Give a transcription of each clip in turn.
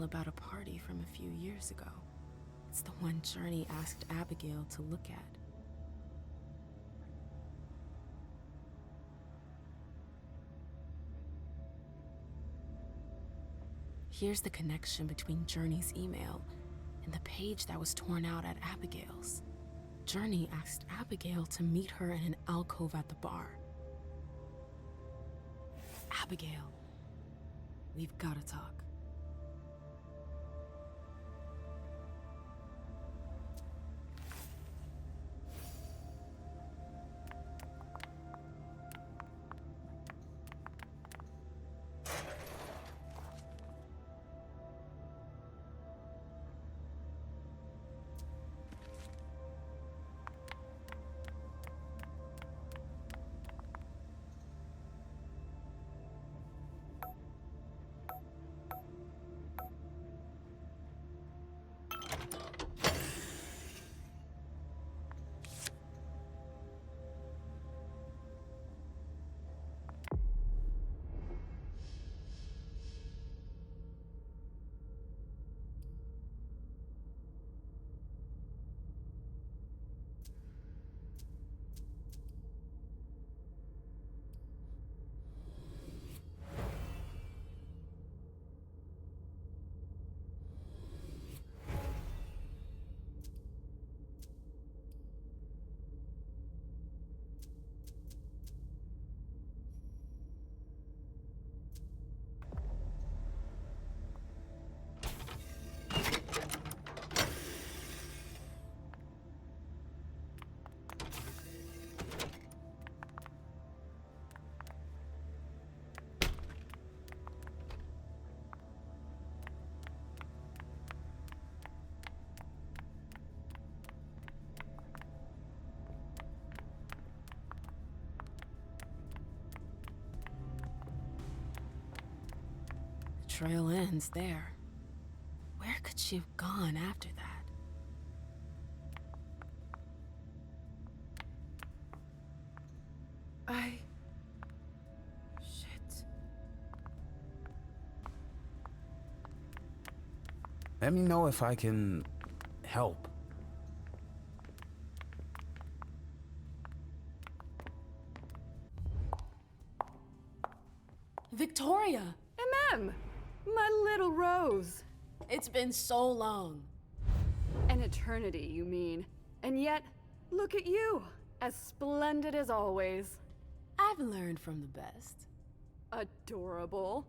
email about a party from a few years ago. It's the one Journey asked Abigail to look at. Here's the connection between Journey's email and the page that was torn out at Abigail's. Journey asked Abigail to meet her in an alcove at the bar. Abigail, we've got to talk. Trail ends there. Where could she have gone after that? Shit. Let me know if I can help. Victoria! My little Rose. It's been so long. An eternity, you mean. And yet, look at you, as splendid as always. I've learned from the best. Adorable.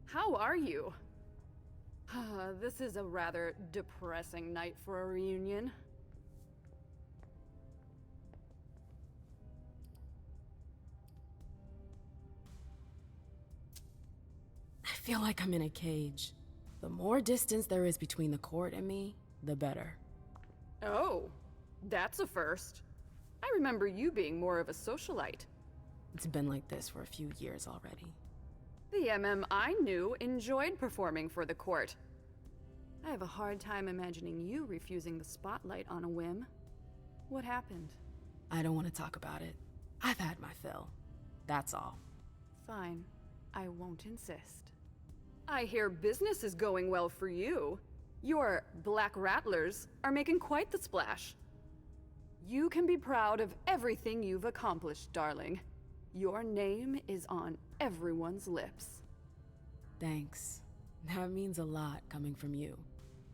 How are you? This is a rather depressing night for a reunion. I feel like I'm in a cage. The more distance there is between the court and me, the better. Oh, that's a first. I remember you being more of a socialite. It's been like this for a few years already. The I knew enjoyed performing for the court. I have a hard time imagining you refusing the spotlight on a whim. What happened? I don't want to talk about it. I've had my fill. That's all. Fine. I won't insist. I hear business is going well for you. Your Black Rattlers are making quite the splash. You can be proud of everything you've accomplished, darling. Your name is on everyone's lips. Thanks. That means a lot coming from you.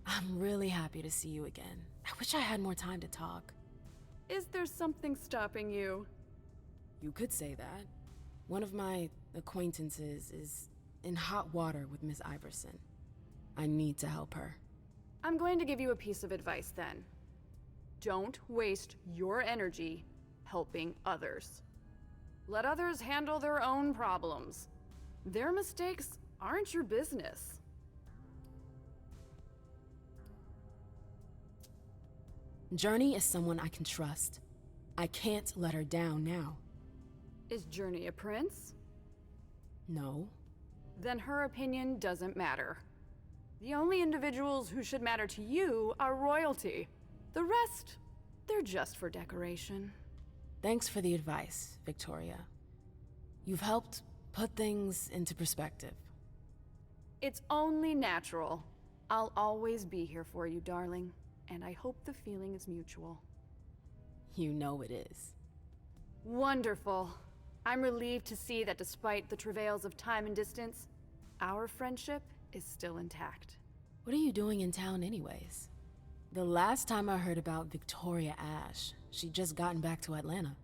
I'm really happy to see you again. I wish I had more time to talk. Is there something stopping you? You could say that. One of my acquaintances is in hot water with Miss Iverson. I need to help her. I'm going to give you a piece of advice then. Don't waste your energy helping others. Let others handle their own problems. Their mistakes aren't your business. Journey is someone I can trust. I can't let her down now. Is Journey a prince? No. Then her opinion doesn't matter. The only individuals who should matter to you are royalty. The rest, they're just for decoration. Thanks for the advice, Victoria. You've helped put things into perspective. It's only natural. I'll always be here for you, darling, and I hope the feeling is mutual. You know it is. Wonderful. I'm relieved to see that despite the travails of time and distance, our friendship is still intact. What are you doing in town anyways? The last time I heard about Victoria Ash, she'd just gotten back to Atlanta.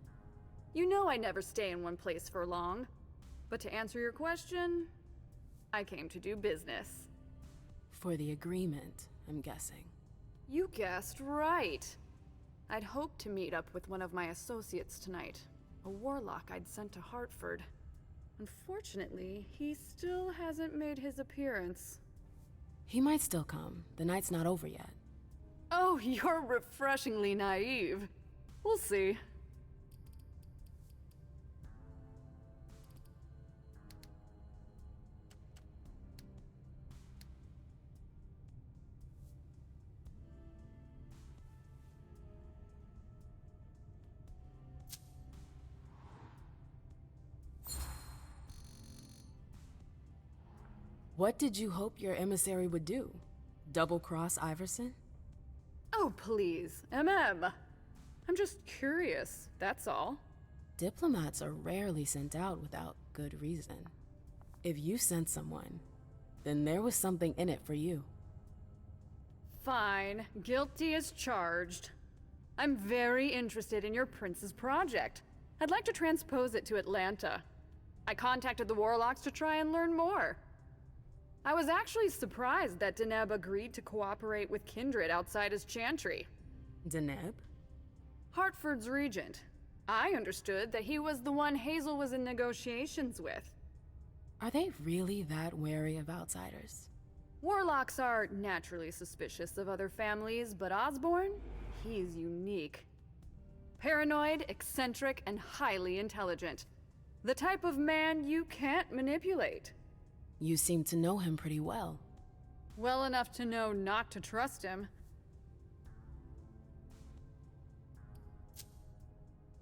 You know I never stay in one place for long. But to answer your question, I came to do business. For the agreement, I'm guessing. You guessed right. I'd hoped to meet up with one of my associates tonight, a warlock I'd sent to Hartford. Unfortunately, he still hasn't made his appearance. He might still come. The night's not over yet. Oh, you're refreshingly naive. We'll see. What did you hope your emissary would do? Double-cross Iverson? Oh, please, I'm just curious, that's all. Diplomats are rarely sent out without good reason. If you sent someone, then there was something in it for you. Fine, guilty as charged. I'm very interested in your prince's project. I'd like to transpose it to Atlanta. I contacted the warlocks to try and learn more. I was actually surprised that Deneb agreed to cooperate with Kindred outside his chantry. Deneb? Hartford's regent. I understood that he was the one Hazel was in negotiations with. Are they really that wary of outsiders? Warlocks are naturally suspicious of other families, but Osborne? He's unique. Paranoid, eccentric, and highly intelligent. The type of man you can't manipulate. You seem to know him pretty well. Well enough to know not to trust him.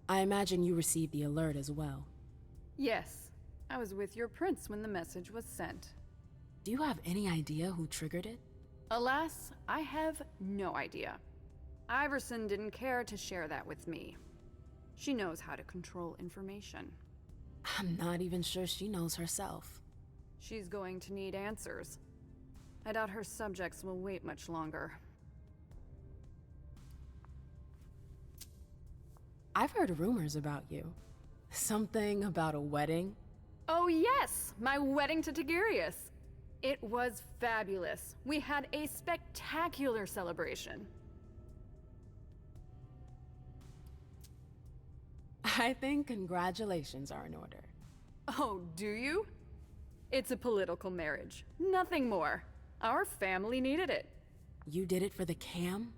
I imagine you received the alert as well. Yes, I was with your prince when the message was sent. Do you have any idea who triggered it? Alas, I have no idea. Iverson didn't care to share that with me. She knows how to control information. I'm not even sure she knows herself. She's going to need answers. I doubt her subjects will wait much longer. I've heard rumors about you. Something about a wedding? Oh yes, my wedding to Tigurius. It was fabulous. We had a spectacular celebration. I think congratulations are in order. Oh, do you? It's a political marriage. Nothing more. Our family needed it. You did it for the cam?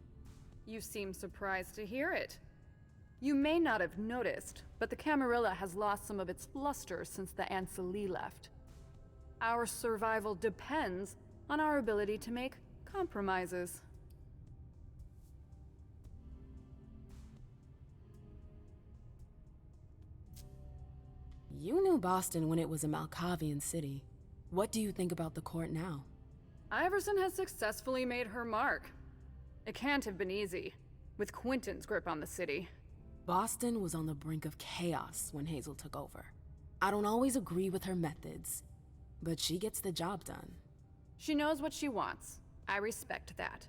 You seem surprised to hear it. You may not have noticed, but the Camarilla has lost some of its luster since the Ancili left. Our survival depends on our ability to make compromises. You knew Boston when it was a Malkavian city. What do you think about the court now? Iverson has successfully made her mark. It can't have been easy, with Quentin's grip on the city. Boston was on the brink of chaos when Hazel took over. I don't always agree with her methods, but she gets the job done. She knows what she wants. I respect that.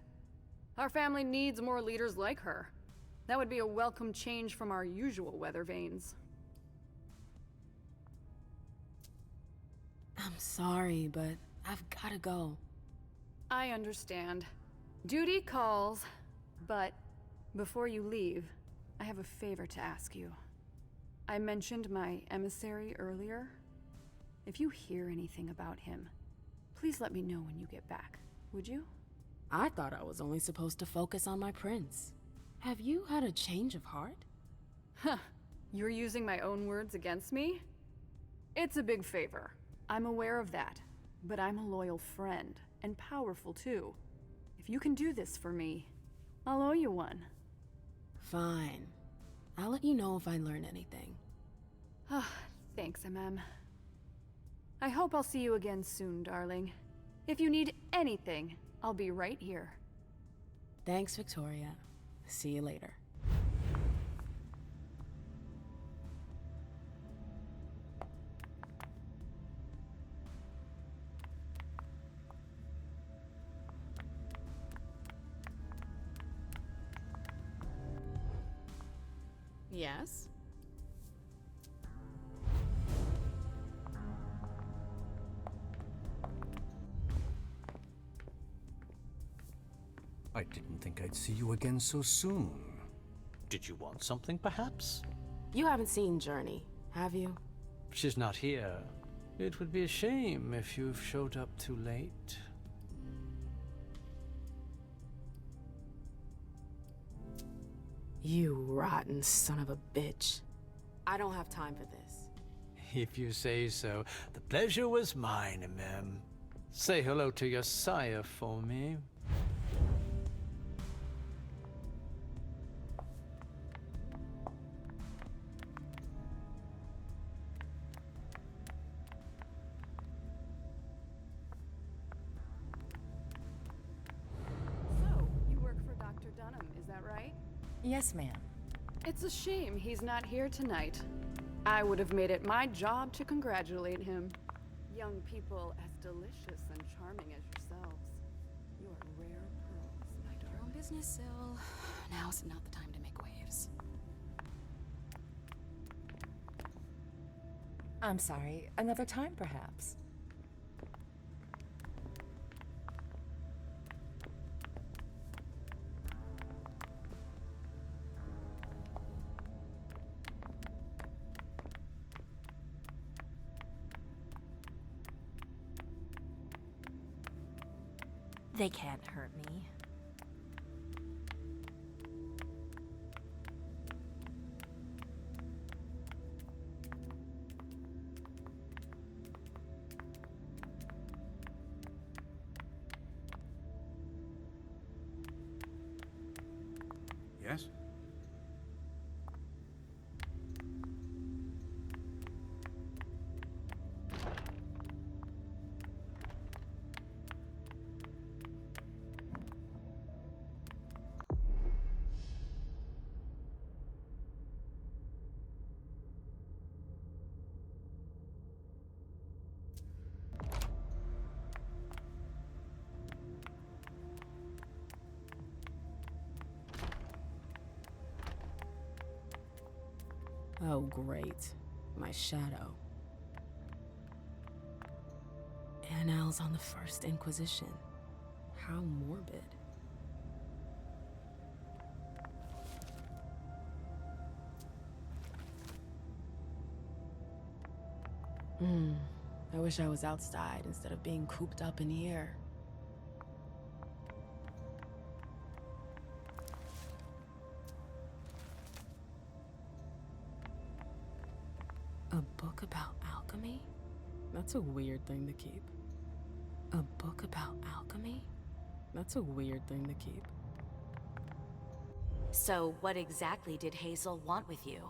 Our family needs more leaders like her. That would be a welcome change from our usual weather vanes. I'm sorry, but I've gotta go. I understand. Duty calls, but before you leave, I have a favor to ask you. I mentioned my emissary earlier. If you hear anything about him, please let me know when you get back, would you? I thought I was only supposed to focus on my prince. Have you had a change of heart? Huh, you're using my own words against me? It's a big favor. I'm aware of that, but I'm a loyal friend, and powerful too. If you can do this for me, I'll owe you one. Fine. I'll let you know if I learn anything. Thanks, MM. I hope I'll see you again soon, darling. If you need anything, I'll be right here. Thanks, Victoria. See you later. Yes? I didn't think I'd see you again so soon. Did you want something, perhaps? You haven't seen Journey, have you? She's not here. It would be a shame if you've showed up too late. You rotten son of a bitch. I don't have time for this. If you say so. The pleasure was mine, ma'am. Say hello to your sire for me. So, you work for Dr. Dunham, is that right? Yes, ma'am. It's a shame he's not here tonight. I would have made it my job to congratulate him. Young people as delicious and charming as yourselves. You are rare pearls, my Your own darling. business, Syl. Now's not the time to make waves. I'm sorry. Another time, perhaps. They can't hurt me. Yes? Oh, great. My shadow. Annals on the First Inquisition. How morbid. I wish I was outside instead of being cooped up in here. A book about alchemy? That's a weird thing to keep. A book about alchemy? That's a weird thing to keep. So, what exactly did Hazel want with you?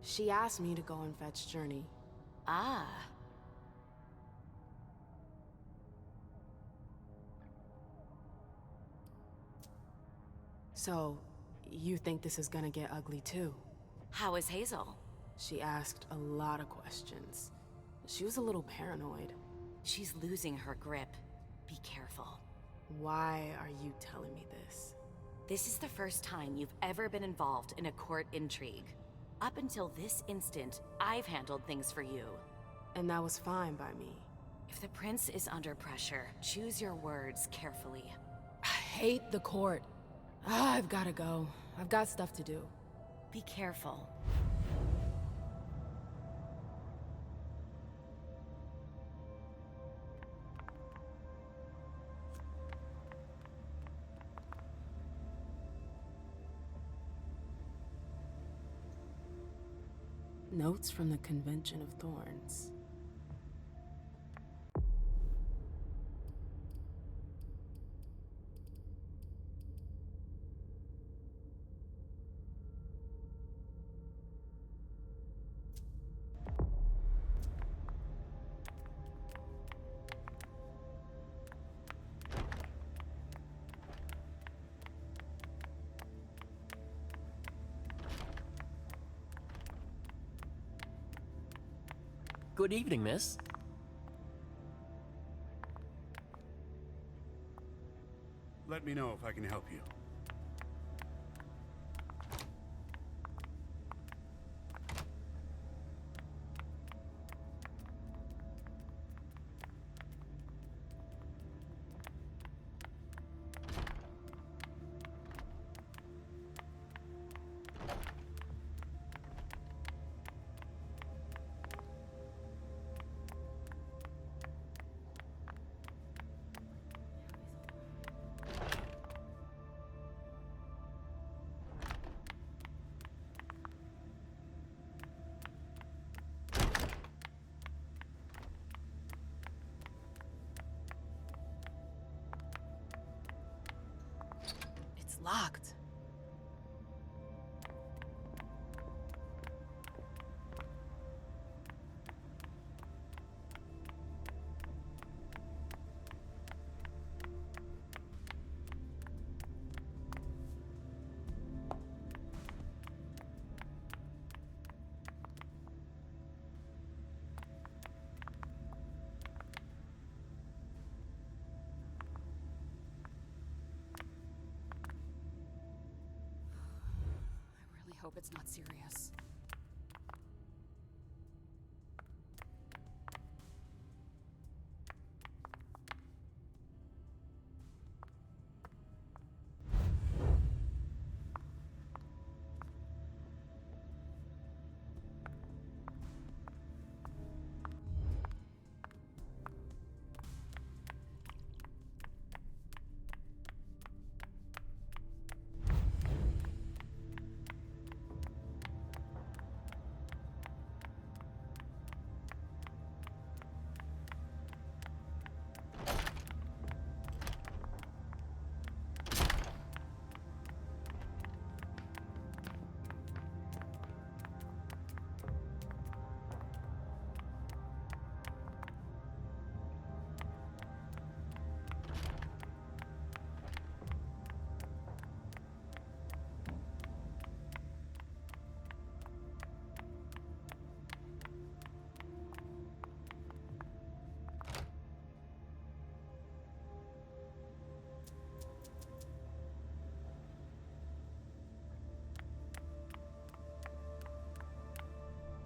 She asked me to go and fetch Journey. Ah. So, you think this is gonna get ugly too? How is Hazel? She asked a lot of questions. She was a little paranoid. She's losing her grip. Be careful. Why are you telling me this? This is the first time you've ever been involved in a court intrigue. Up until this instant, I've handled things for you. And that was fine by me. If the prince is under pressure, choose your words carefully. I hate the court. I've gotta go. I've got stuff to do. Be careful. Notes from the Convention of Thorns. Good evening, miss. Let me know if I can help you. It's locked. I really hope it's not serious.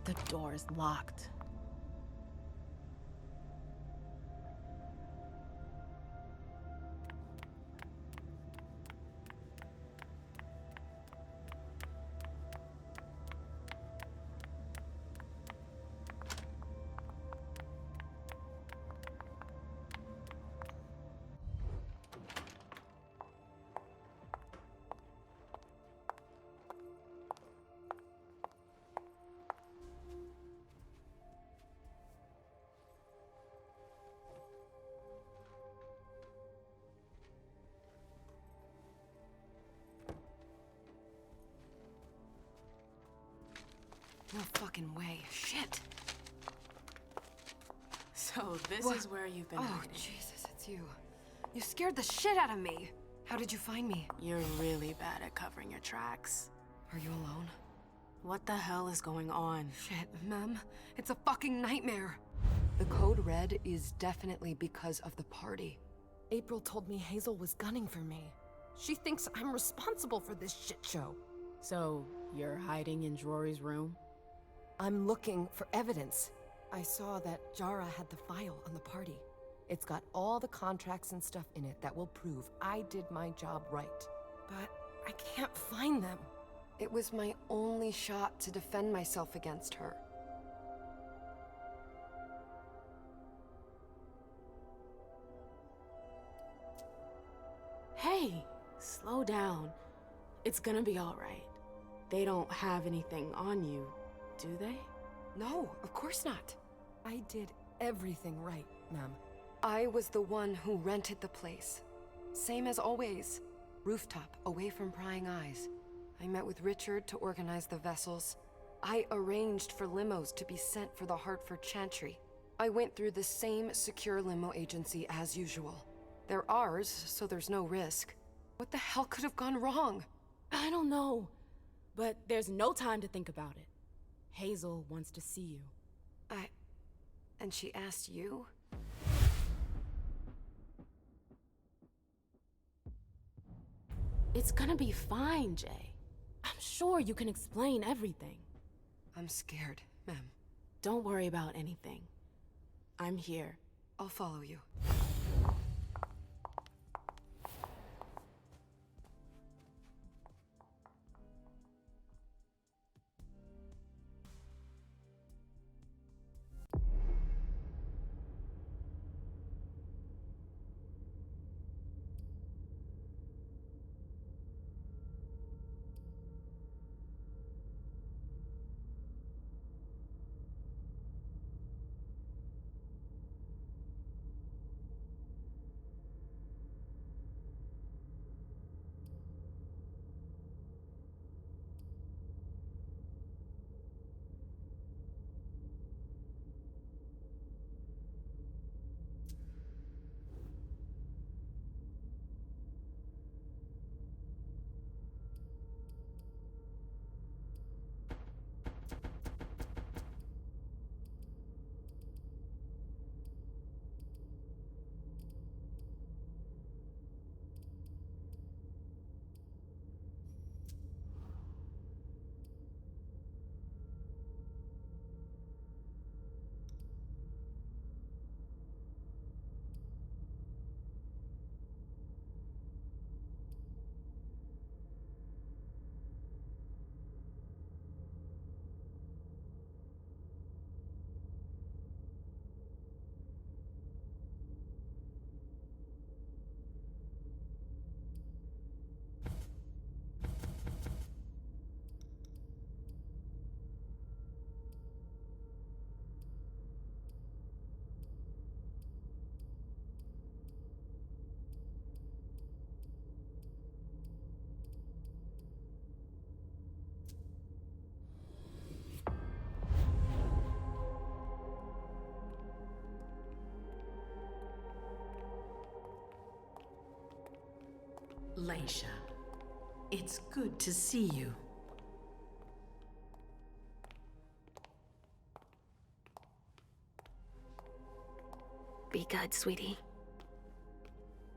The door is locked. No fucking way. Shit. So this What? is where you've been Oh, hiding. Jesus, it's you. You scared the shit out of me. How did you find me? You're really bad at covering your tracks. Are you alone? What the hell is going on? Shit, Mem. It's a fucking nightmare. The code red is definitely because of the party. April told me Hazel was gunning for me. She thinks I'm responsible for this shit show. So, you're hiding in Drury's room? I'm looking for evidence. I saw that Jara had the file on the party. It's got all the contracts and stuff in it that will prove I did my job right. But I can't find them. It was my only shot to defend myself against her. Hey, slow down. It's gonna be all right. They don't have anything on you, do they? No, of course not. I did everything right, Mem. I was the one who rented the place. Same as always. Rooftop, away from prying eyes. I met with Richard to organize the vessels. I arranged for limos to be sent for the Hartford Chantry. I went through the same secure limo agency as usual. They're ours, so there's no risk. What the hell could have gone wrong? I don't know, but there's no time to think about it. Hazel wants to see you. And she asked you? It's gonna be fine, Jay. I'm sure you can explain everything. I'm scared, ma'am. Don't worry about anything. I'm here. I'll follow you. Laisha, it's good to see you. Be good, sweetie.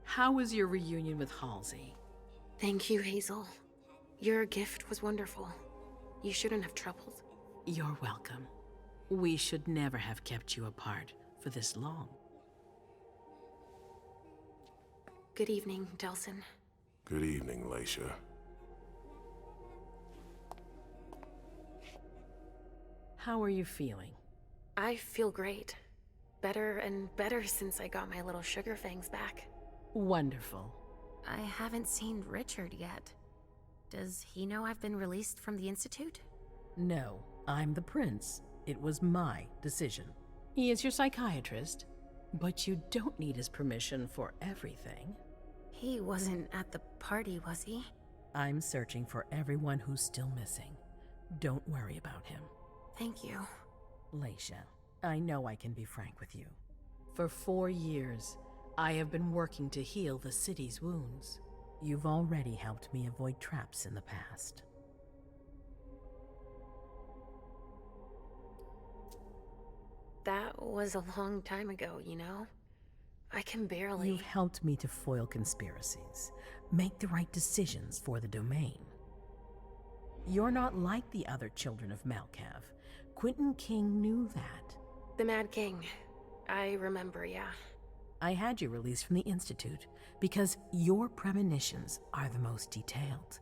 How was your reunion with Halsey? Thank you, Hazel. Your gift was wonderful. You shouldn't have troubled. You're welcome. We should never have kept you apart for this long. Good evening, Delsin. Good evening, Laisha. How are you feeling? I feel great. Better and better since I got my little sugar fangs back. Wonderful. I haven't seen Richard yet. Does he know I've been released from the Institute? No, I'm the prince. It was my decision. He is your psychiatrist, but you don't need his permission for everything. He wasn't at the party, was he? I'm searching for everyone who's still missing. Don't worry about him. Thank you. Laisha, I know I can be frank with you. For 4 years, I have been working to heal the city's wounds. You've already helped me avoid traps in the past. That was a long time ago, you know? I can barely... You've helped me to foil conspiracies, make the right decisions for the domain. You're not like the other children of Malkav. Quentin King knew that. The Mad King. I remember, yeah. I had you released from the Institute because your premonitions are the most detailed,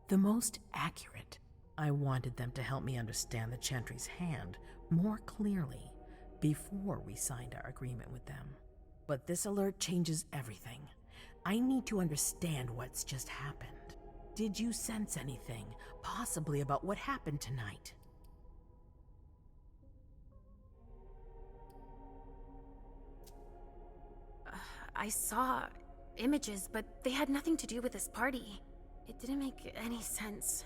the most accurate. I wanted them to help me understand the Chantry's hand more clearly before we signed our agreement with them. But this alert changes everything. I need to understand what's just happened. Did you sense anything, possibly about what happened tonight? I saw images, but they had nothing to do with this party. It didn't make any sense.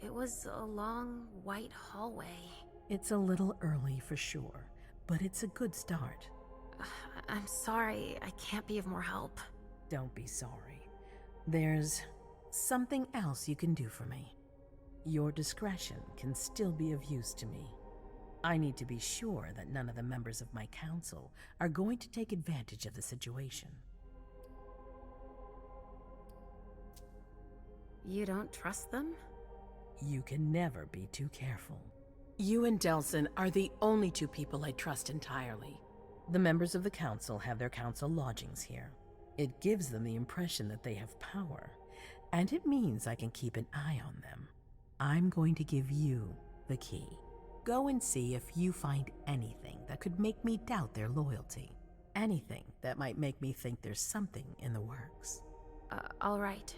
It was a long, white hallway. It's a little early for sure, but it's a good start. I'm sorry, I can't be of more help. Don't be sorry. There's something else you can do for me. Your discretion can still be of use to me. I need to be sure that none of the members of my council are going to take advantage of the situation. You don't trust them? You can never be too careful. You and Delson are the only two people I trust entirely. The members of the council have their council lodgings here. It gives them the impression that they have power, and it means I can keep an eye on them. I'm going to give you the key. Go and see if you find anything that could make me doubt their loyalty. Anything that might make me think there's something in the works. All right.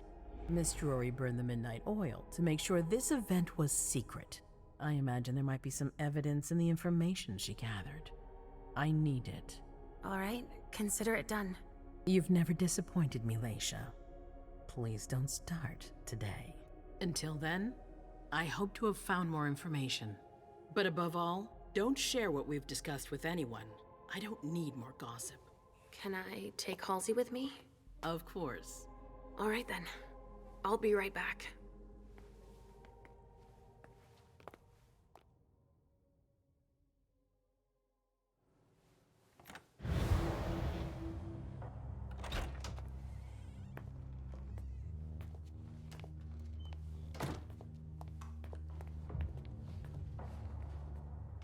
Miss Drury burned the midnight oil to make sure this event was secret. I imagine there might be some evidence in the information she gathered. I need it. All right, consider it done. You've never disappointed me, Leisha. Please don't start today. Until then, I hope to have found more information. But above all, don't share what we've discussed with anyone. I don't need more gossip. Can I take Halsey with me? Of course. All right then. I'll be right back.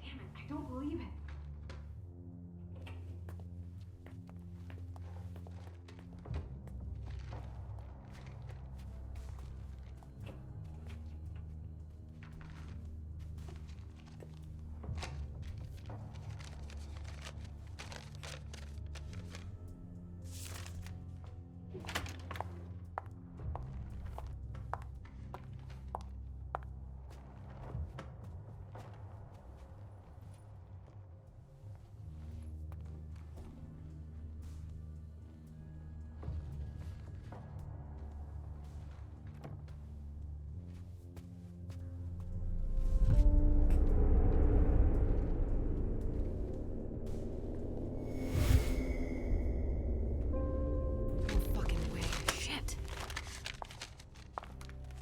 Damn it, I don't believe it.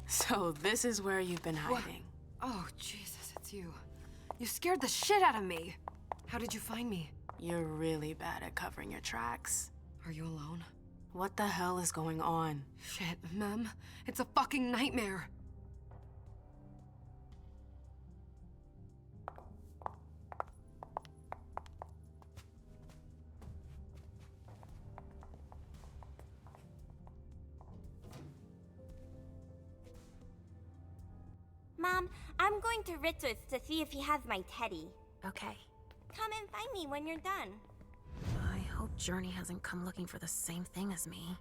So this is where you've been hiding. Oh, Jesus, it's you. You scared the shit out of me. How did you find me? You're really bad at covering your tracks. Are you alone? What the hell is going on? Shit, Mem. It's a fucking nightmare. Mom, I'm going to Ritzer's to see if he has my teddy. Okay. Come and find me when you're done. I hope Journey hasn't come looking for the same thing as me.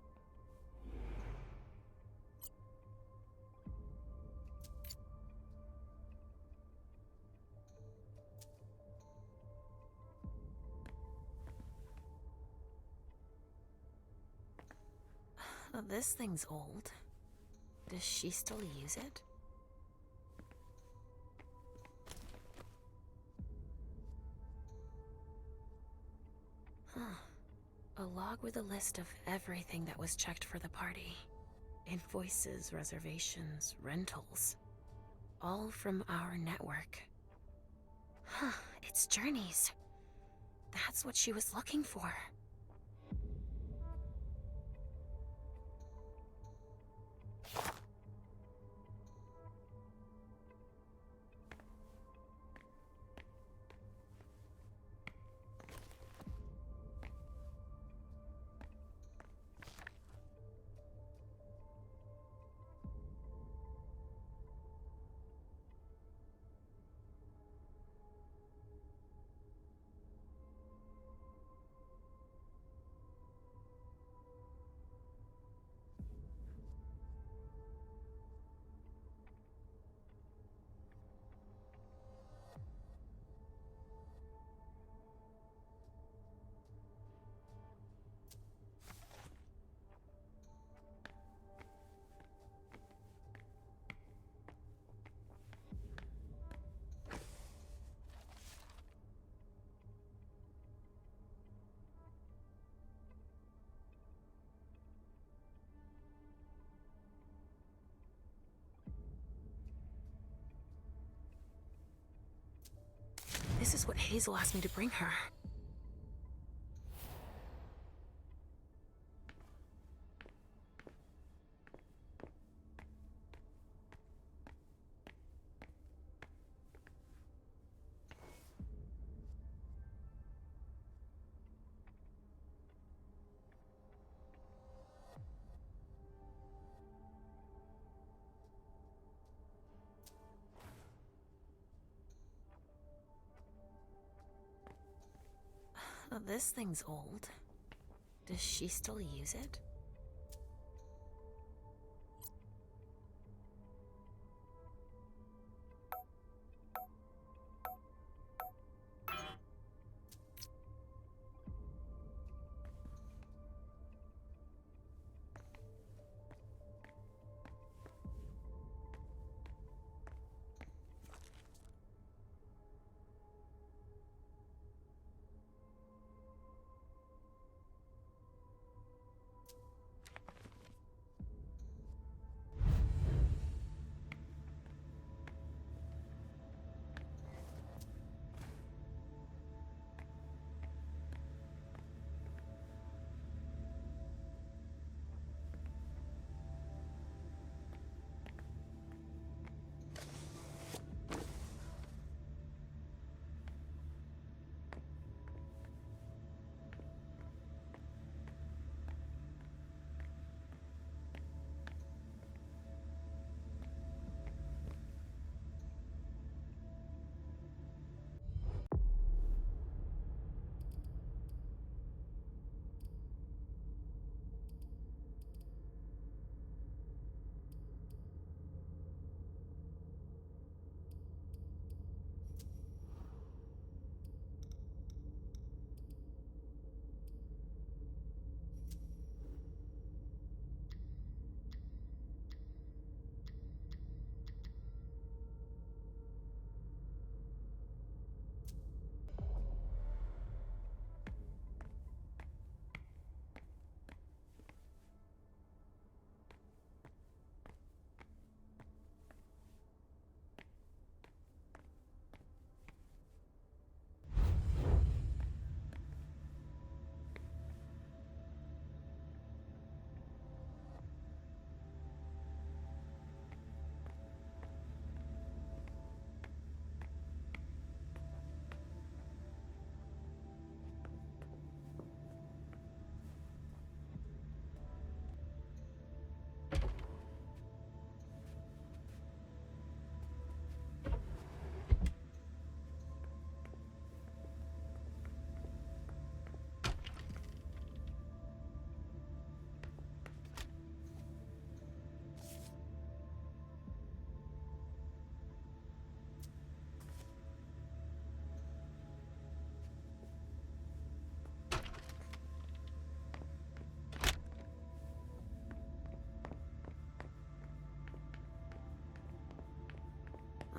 This thing's old. Does she still use it? A log with a list of everything that was checked for the party. Invoices, reservations, rentals. All from our network. Huh, it's Journey's. That's what she was looking for. This is what Hazel asked me to bring her. Oh, this thing's old. Does she still use it?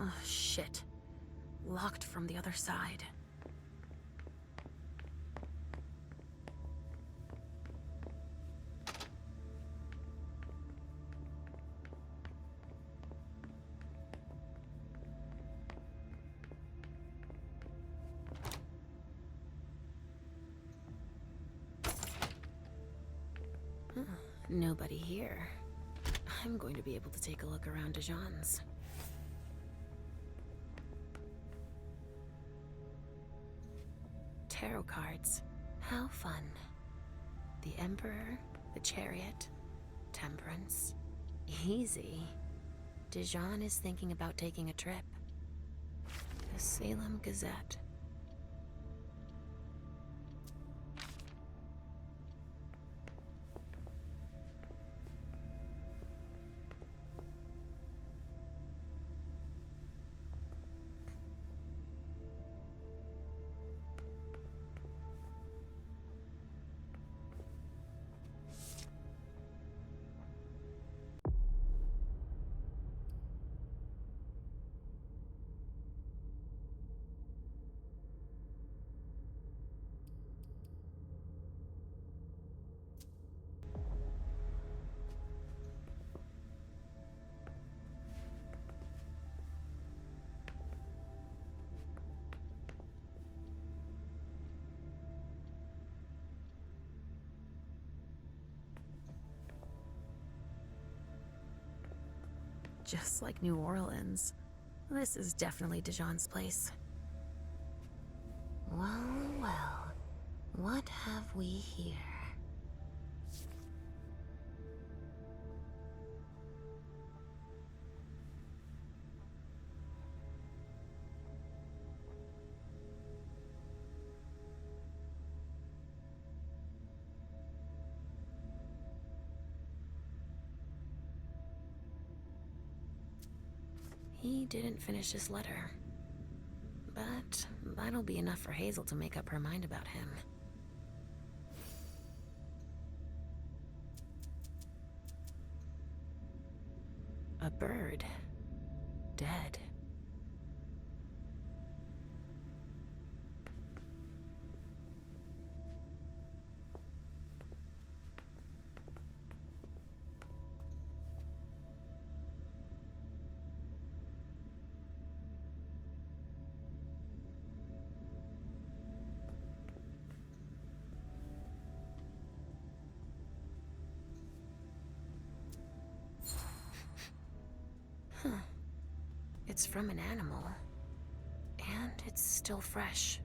Oh, shit. Locked from the other side. Nobody here. I'm going to be able to take a look around Dijon's. Tarot cards. How fun. The Emperor, the Chariot, Temperance. Easy. Dijon is thinking about taking a trip. The Salem Gazette. Just like New Orleans. This is definitely Dijon's place. Well, well. What have we here? He didn't finish his letter. But that'll be enough for Hazel to make up her mind about him. A bird. Dead. Huh. It's from an animal. And it's still fresh.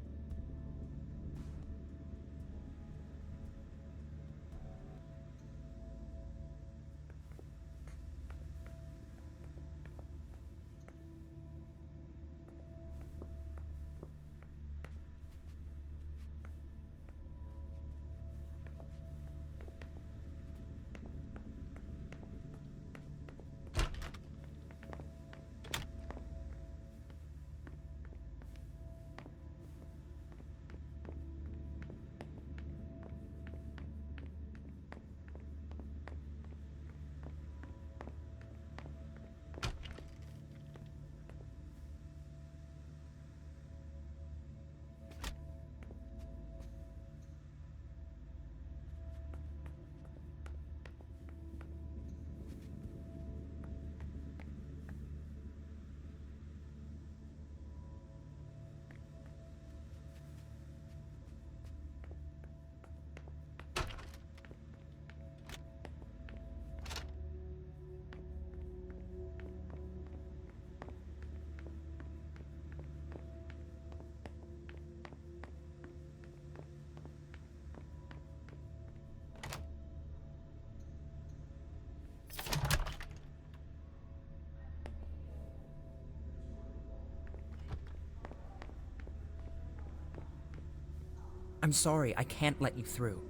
I'm sorry, I can't let you through.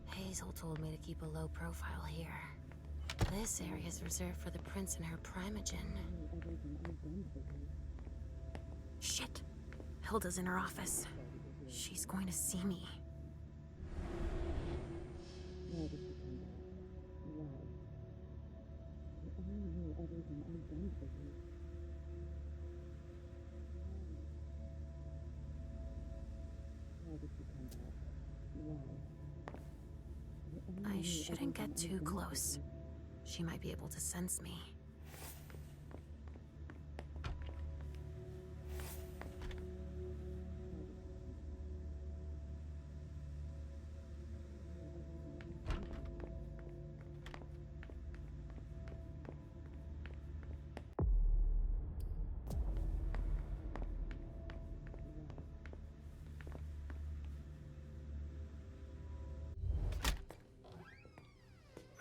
Hazel told me to keep a low profile here. This area is reserved for the prince and her Primagen. Shit! Hilda's in her office. She's going to see me. I shouldn't get too close. She might be able to sense me.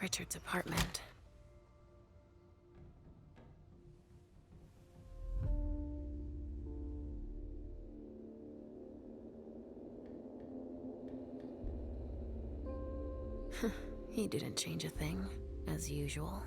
Richard's apartment. He didn't change a thing, as usual.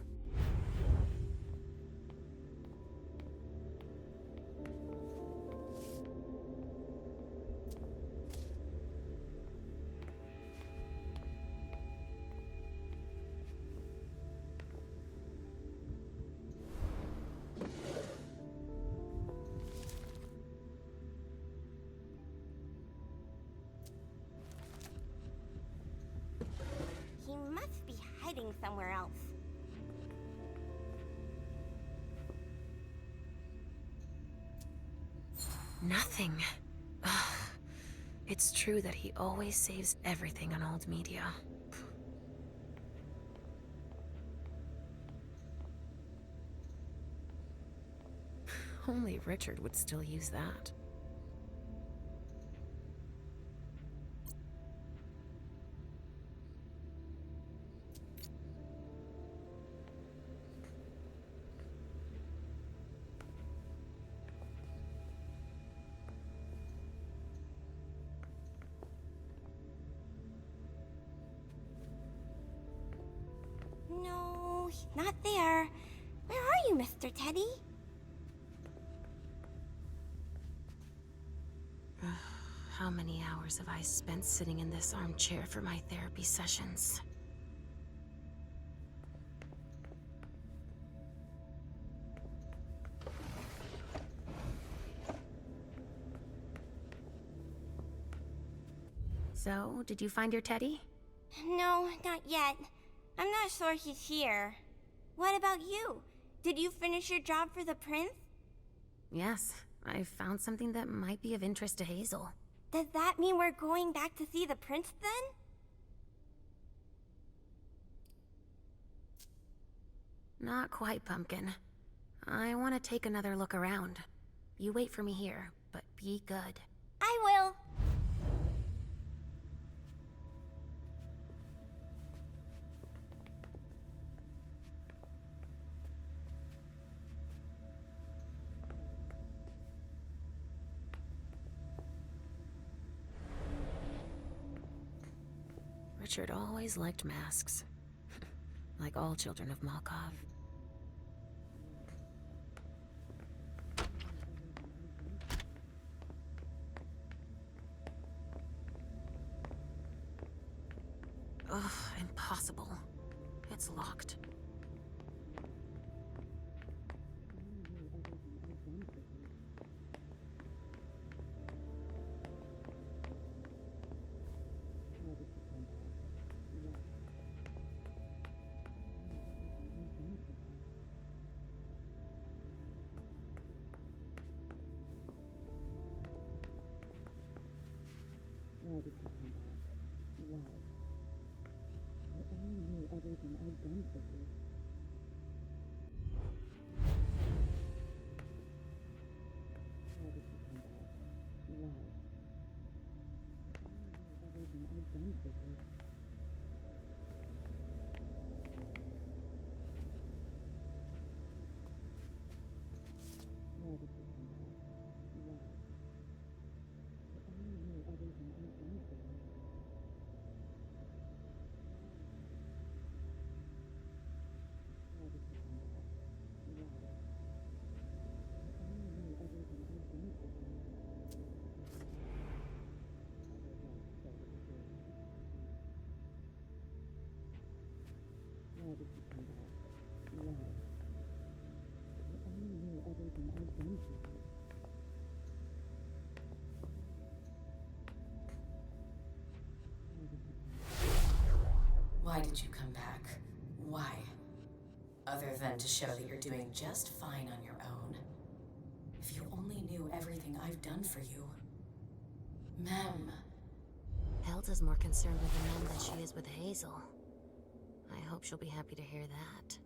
He must be hiding somewhere else. Nothing. Ugh. It's true that he always saves everything on old media. Only Richard would still use that. No, he's not there. Where are you, Mr. Teddy? How many hours have I spent sitting in this armchair for my therapy sessions? So, did you find your Teddy? No, not yet. I'm not sure he's here. What about you? Did you finish your job for the prince? Yes, I found something that might be of interest to Hazel. Does that mean we're going back to see the prince then? Not quite, Pumpkin. I want to take another look around. You wait for me here, but be good. I will. Richard always liked masks. Like all children of Malkov. Ugh, impossible. It's locked. Why did you come back? Why? Other than to show that you're doing just fine on your own. If you only knew everything I've done for you. Ma'am. Hilda's more concerned with the men than she is with Hazel. I hope she'll be happy to hear that.